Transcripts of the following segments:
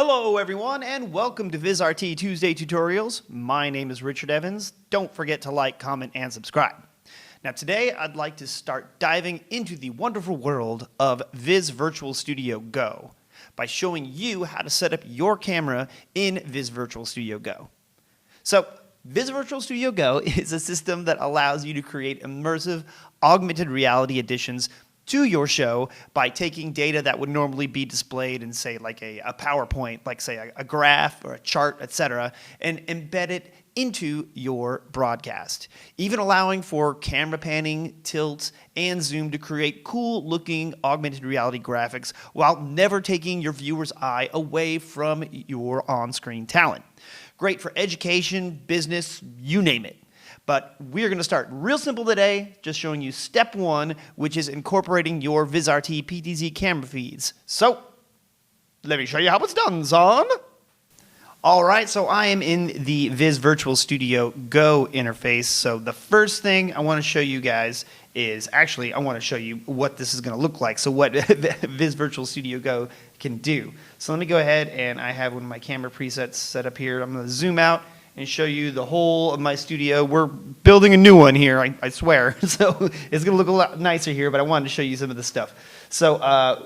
Hello everyone and welcome to Viz Tuesday Tutorials. My name is Richard Evans. Don't forget to like, comment, and subscribe. Now today I'd like to start diving into the wonderful world of Viz Virtual Studio Go by showing you how to set up your camera in Viz Virtual Studio Go. So Viz Virtual Studio Go is a system that allows you to create immersive augmented reality editions to your show by taking data that would normally be displayed in, say, like a PowerPoint, like, say, a graph or a chart, etc., and embed it into your broadcast, even allowing for camera panning, tilt, and zoom to create cool-looking augmented reality graphics while never taking your viewer's eye away from your on-screen talent. Great for education, business, you name it. But we're going to start real simple today, just showing you step one, which is incorporating your Vizrt PTZ camera feeds. So, let me show you how it's done, son. All right, so I am in the Viz Virtual Studio Go interface. So the first thing I want to show you guys is, actually, I want to show you what this is going to look like. So what Viz Virtual Studio Go can do. So let me go ahead, and I have one of my camera presets set up here. I'm going to zoom out and show you the whole of my studio. We're building a new one here, I swear. So it's going to look a lot nicer here, but I wanted to show you some of the stuff. So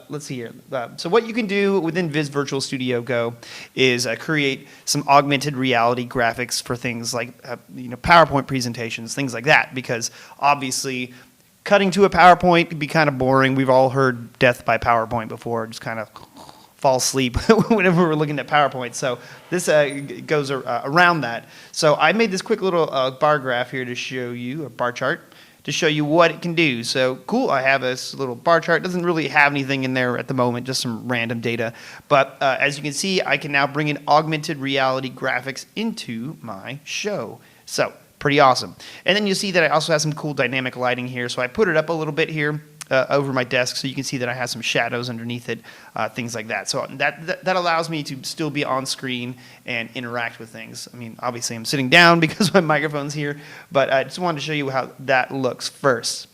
let's see here. So what you can do within Viz Virtual Studio Go is create some augmented reality graphics for things like PowerPoint presentations, things like that, because obviously cutting to a PowerPoint can be kind of boring. We've all heard death by PowerPoint before, just kind of fall asleep whenever we're looking at PowerPoint. So this goes around that. So I made this quick little bar graph here to show you, a bar chart, to show you what it can do. So cool, I have this little bar chart. It doesn't really have anything in there at the moment, just some random data. But as you can see, I can now bring in augmented reality graphics into my show. So pretty awesome. And then you see that I also have some cool dynamic lighting here. So I put it up a little bit here over my desk, so you can see that I have some shadows underneath it, things like that. So that allows me to still be on screen and interact with things. I mean, obviously I'm sitting down because my microphone's here, but I just wanted to show you how that looks first.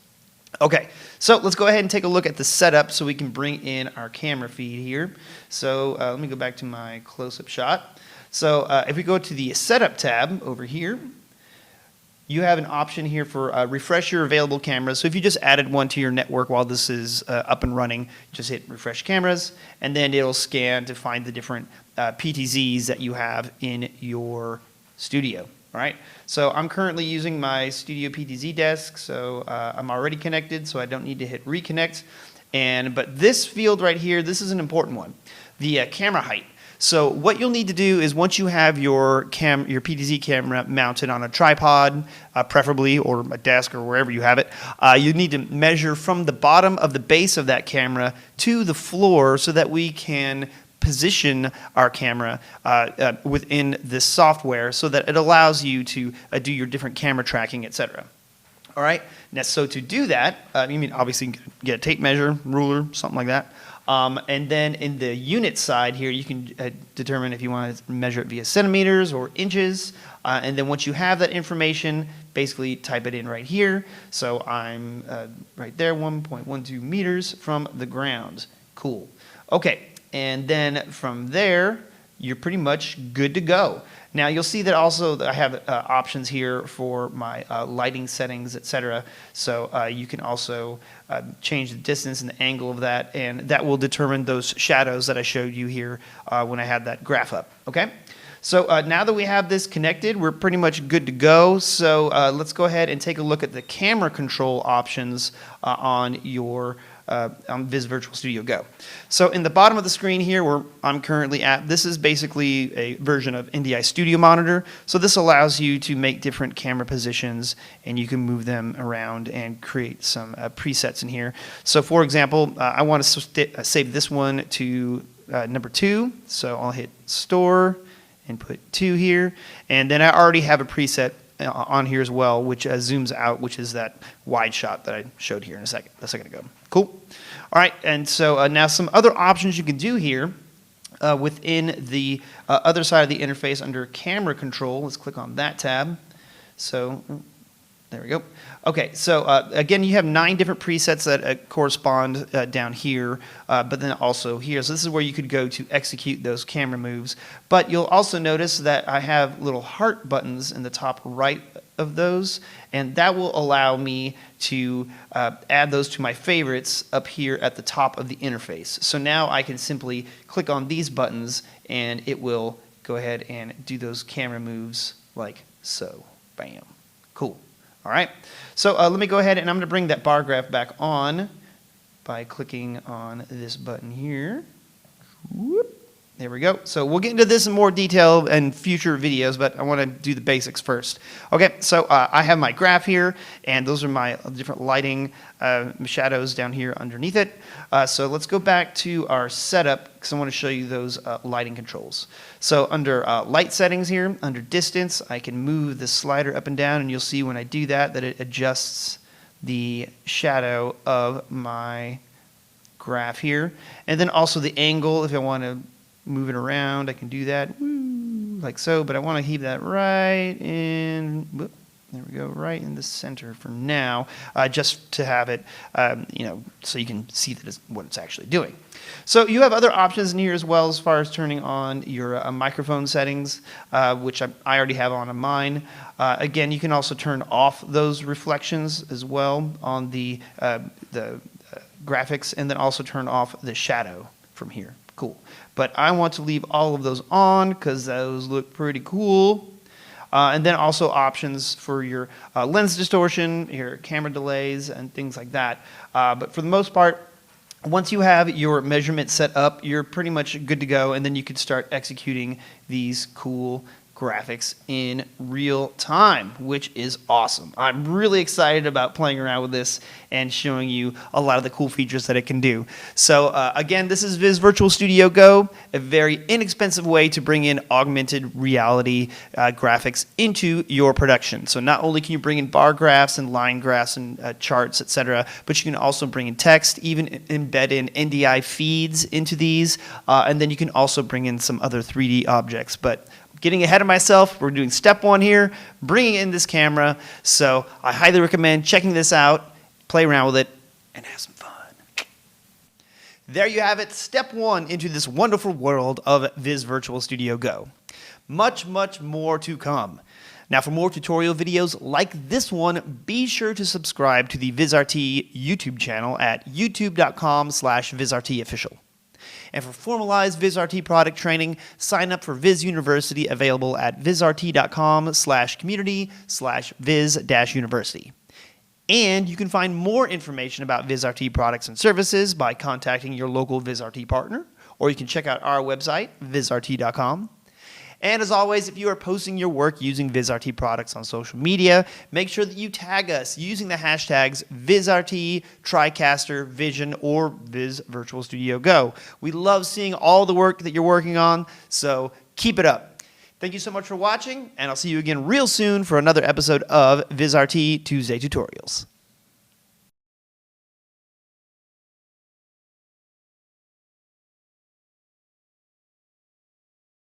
Okay, so let's go ahead and take a look at the setup so we can bring in our camera feed here. So let me go back to my close-up shot. So if we go to the Setup tab over here, you have an option here for refresh your available cameras. So if you just added one to your network while this is up and running, just hit refresh cameras, and then it'll scan to find the different PTZs that you have in your studio. All right. So I'm currently using my Studio PTZ desk, so I'm already connected, so I don't need to hit reconnect. But this field right here, this is an important one, the camera height. So what you'll need to do is, once you have your PTZ camera mounted on a tripod, preferably, or a desk, or wherever you have it, you need to measure from the bottom of the base of that camera to the floor so that we can position our camera within this software so that it allows you to do your different camera tracking, etc. All right. Now, so to do that, you mean obviously you can get a tape measure, ruler, something like that. And then in the unit side here, you can determine if you want to measure it via centimeters or inches. And then once you have that information, basically type it in right here. So I'm right there, 1.12 meters from the ground. Cool. Okay. And then from there, you're pretty much good to go. Now you'll see that also I have options here for my lighting settings, etc. So you can also change the distance and the angle of that, and that will determine those shadows that I showed you here when I had that graph up. Okay. So now that we have this connected, we're pretty much good to go. So let's go ahead and take a look at the camera control options on your on Viz Virtual Studio Go. So in the bottom of the screen here where I'm currently at, this is basically a version of NDI Studio Monitor. So this allows you to make different camera positions, and you can move them around and create some presets in here. So for example, I want to save this one to number 2. So I'll hit Store and put 2 here. And then I already have a preset on here as well, which zooms out, which is that wide shot that I showed here a second ago. Cool. All right, and so now some other options you can do here within the other side of the interface under camera control. Let's click on that tab. So There we go. Okay, so again, you have 9 different presets that correspond down here, but then also here. So this is where you could go to execute those camera moves. But you'll also notice that I have little heart buttons in the top right of those, and that will allow me to add those to my favorites up here at the top of the interface. So now I can simply click on these buttons, and it will go ahead and do those camera moves like so. Bam. Cool. All right, so let me go ahead and I'm going to bring that bar graph back on by clicking on this button here. Whoop. There we go. So we'll get into this in more detail in future videos, but I want to do the basics first. Okay, so I have my graph here, and those are my different lighting shadows down here underneath it. So let's go back to our setup, because I want to show you those lighting controls. So under light settings here, under distance, I can move the slider up and down, and you'll see when I do that it adjusts the shadow of my graph here. And then also the angle, if I want to move it around, I can do that, like so, but I want to keep that right in, whoop, there we go, right in the center for now, just to have it, so you can see that what it's actually doing. So you have other options in here as well, as far as turning on your microphone settings, which I already have on mine. Again, you can also turn off those reflections as well on the graphics, and then also turn off the shadow from here. Cool. But I want to leave all of those on because those look pretty cool. And then also options for your lens distortion, your camera delays, and things like that. But for the most part, once you have your measurement set up, you're pretty much good to go, and then you could start executing these cool graphics in real time, which is awesome. I'm really excited about playing around with this and showing you a lot of the cool features that it can do. So again, this is Viz Virtual Studio Go, a very inexpensive way to bring in augmented reality graphics into your production. So not only can you bring in bar graphs and line graphs and charts, etc., but you can also bring in text, even embed in NDI feeds into these, and then you can also bring in some other 3D objects. But getting ahead of myself, we're doing step 1 here, bringing in this camera. So I highly recommend checking this out, play around with it, and have some fun. There you have it, step 1 into this wonderful world of Viz Virtual Studio Go. Much, much more to come. Now, for more tutorial videos like this one, be sure to subscribe to the VizRT YouTube channel at youtube.com/VizRTofficial. And for formalized VizRT product training, sign up for Viz University, available at vizrt.com/community/viz-university. And you can find more information about VizRT products and services by contacting your local VizRT partner, or you can check out our website, vizrt.com. And as always, if you are posting your work using VizRT products on social media, make sure that you tag us using the hashtags VizRT, TriCaster, Vision, or Viz Virtual Studio Go. We love seeing all the work that you're working on, so keep it up. Thank you so much for watching, and I'll see you again real soon for another episode of VizRT Tuesday Tutorials.